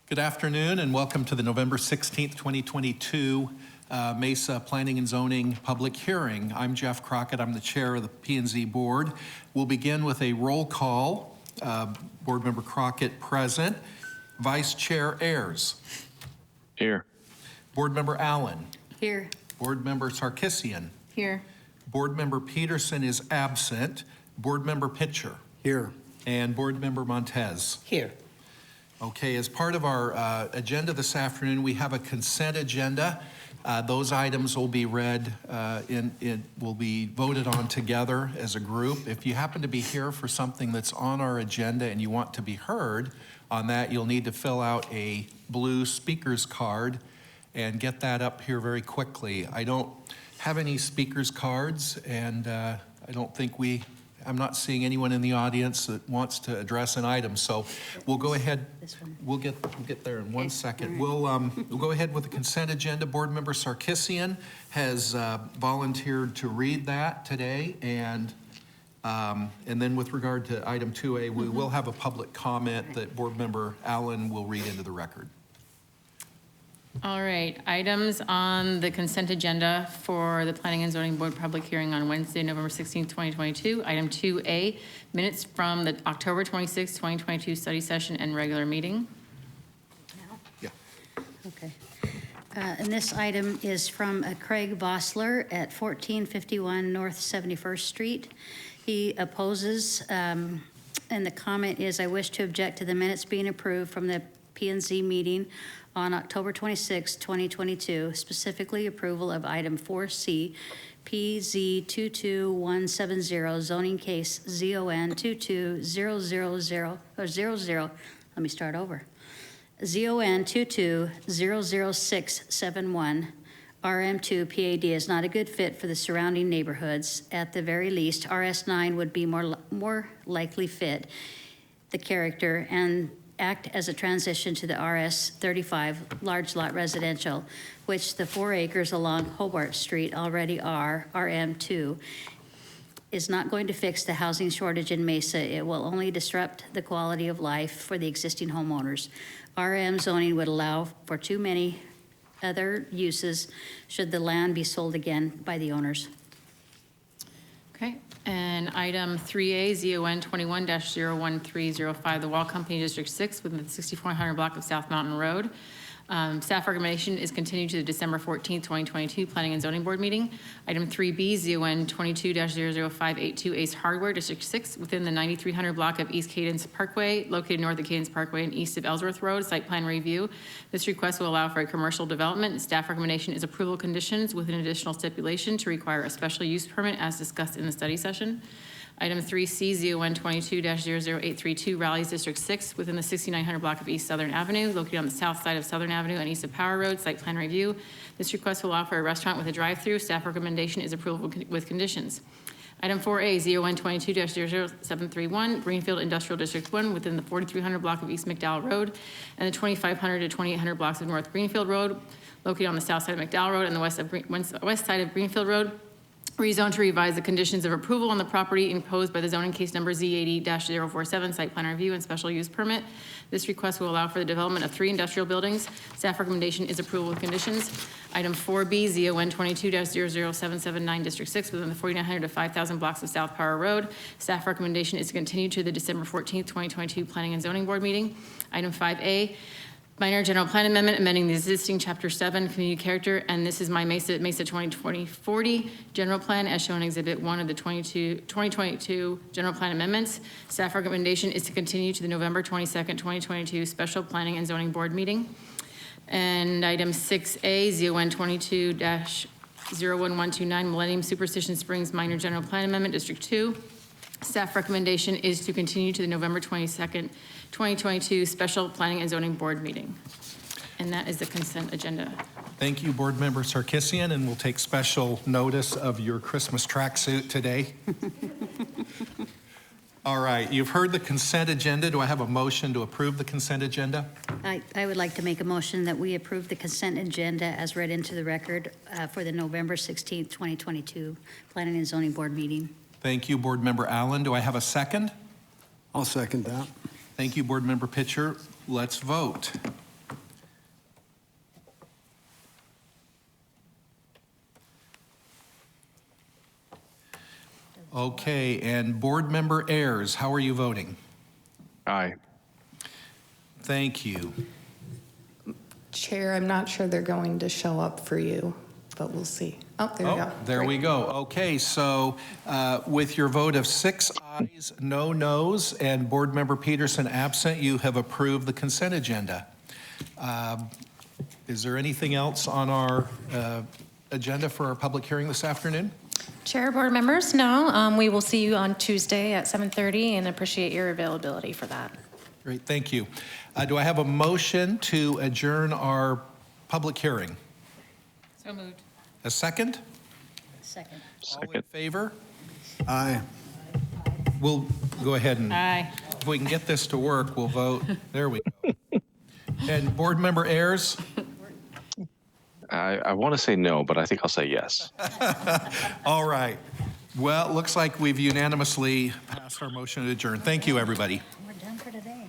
Good afternoon and welcome to the November 16th, 2022 Mesa Planning and Zoning Public Hearing. I'm Jeff Crockett. I'm the chair of the P&Z Board. We'll begin with a roll call. Board Member Crockett present. Vice Chair Ayers. Here. Board Member Allen. Here. Board Member Sarkisian. Here. Board Member Peterson is absent. Board Member Pitcher. Here. And Board Member Montez. Here. Okay, as part of our agenda this afternoon, we have a consent agenda. Those items will be read, will be voted on together as a group. If you happen to be here for something that's on our agenda and you want to be heard on that, you'll need to fill out a blue speaker's card and get that up here very quickly. I don't have any speaker's cards, and I'm not seeing anyone in the audience that wants to address an item, so we'll go ahead. We'll get there in one second. Right. We'll go ahead with the consent agenda. Board Member Sarkisian has volunteered to read that today, and then with regard to item 2A, we will have a public comment that Board Member Allen will read into the record. All right, items on the consent agenda for the Planning and Zoning Board public hearing on Wednesday, November 16th, 2022. Item 2A, minutes from the October 26th, 2022 study session and regular meeting. Yeah. Okay. And this item is from Craig Vossler at 1451 North 71st Street. He opposes, and the comment is, I wish to object to the minutes being approved from the P&Z meeting on October 26, 2022, specifically approval of item 4C, PZ22170, zoning case ZON 22000, let me start over. ZON 2200671, RM2 PAD is not a good fit for the surrounding neighborhoods. At the very least, RS9 would be more likely fit the character and act as a transition to the RS35 large lot residential, which the 4 acres along Hobart Street already are. RM2 is not going to fix the housing shortage in Mesa. It will only disrupt the quality of life for the existing homeowners. RM zoning would allow for too many other uses should the land be sold again by the owners. Okay, and item 3A, ZON 21-01305, the Wall Company District 6 within the 6400 block of South Mountain Road. Staff recommendation is continued to the December 14th, 2022 Planning and Zoning Board meeting. Item 3B, ZON 22-00582, Ace Hardware, District 6, within the 9300 block of East Cadence Parkway, located north of Cadence Parkway and east of Ellsworth Road, site plan review. This request will allow for a commercial development. Staff recommendation is approval conditions with an additional stipulation to require a special use permit as discussed in the study session. Item 3C, ZON 22-00832, Rallies District 6, within the 6900 block of East Southern Avenue, located on the south side of Southern Avenue and east of Power Road, site plan review. This request will allow for a restaurant with a drive-through. Staff recommendation is approval with conditions. Item 4A, ZON 22-0731, Greenfield Industrial District 1, within the 4300 block of East McDowell Road and the 2500 to 2800 blocks of North Greenfield Road, located on the south side of McDowell Road and the west side of Greenfield Road. Rezone to revise the conditions of approval on the property imposed by the zoning case number Z80-047 site plan review and special use permit. This request will allow for the development of 3 industrial buildings. Staff recommendation is approval with conditions. Item 4B, ZON 22-00779 District 6 within the 4900 to 5000 blocks of South Power Road. Staff recommendation is to continue to the December 14th, 2022 Planning and Zoning Board meeting. Item 5A, minor general plan amendment, amending the existing Chapter 7 community character, and this is my Mesa 2020-40 general plan as shown in Exhibit 1 of the 2022 general plan amendments. Staff recommendation is to continue to the November 22nd, 2022 special planning and zoning board meeting. And item 6A, ZON 22-01129, Millennium Superstition Springs minor general plan amendment, District 2. Staff recommendation is to continue to the November 22nd, 2022 special planning and zoning board meeting. And that is the consent agenda. Thank you, Board Member Sarkisian, and we'll take special notice of your Christmas tracksuit today. All right, you've heard the consent agenda. Do I have a motion to approve the consent agenda? I would like to make a motion that we approve the consent agenda as read into the record for the November 16th, 2022 Planning and Zoning Board meeting. Thank you, Board Member Allen. Do I have a second? I'll second that. Thank you, Board Member Pitcher. Let's vote. Okay, and Board Member Ayers, how are you voting? Aye. Thank you. Chair, I'm not sure they're going to show up for you, but we'll see. Oh, there we go. There we go. Okay, so with your vote of 6 ayes, no nos, and Board Member Peterson absent, you have approved the consent agenda. Is there anything else on our agenda for our public hearing this afternoon? Chair, board members, no. We will see you on Tuesday at 7:30 and appreciate your availability for that. Great, thank you. Do I have a motion to adjourn our public hearing? So moved. A second? Second. All in Second. favor? Aye. We'll go ahead and, Aye. if we can get this to work, we'll vote. There we go. And Board Member Ayers? I want to say no, but I think I'll say yes. All right. Well, it looks like we've unanimously passed our motion to adjourn. Thank you, everybody. We're done for today.